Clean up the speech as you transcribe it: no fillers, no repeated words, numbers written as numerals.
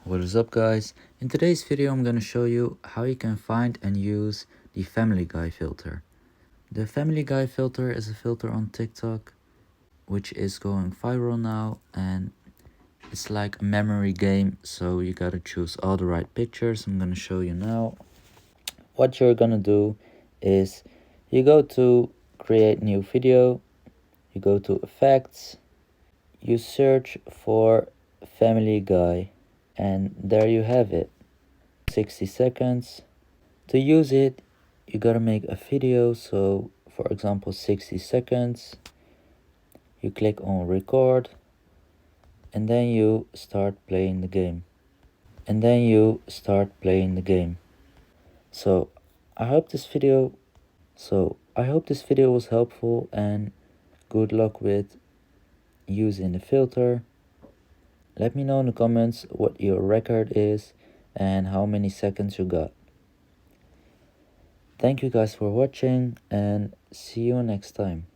What is up, guys? In today's video I'm going to show you how you can find and use the Family Guy filter. The Family Guy filter is a filter on TikTok which is going viral now, and it's like a memory game, so you gotta choose all the right pictures. I'm going to show you now. What you're going to do is you go to create new video, you go to effects, you search for Family Guy, and there you have it. 60 seconds. To use it, you gotta make a video, so for example 60 seconds. You click on record, and then you start playing the game. So I hope this video was helpful, and good luck with using the filter. Let me know in the comments what your record is and how many seconds you got. Thank you guys for watching, and see you next time.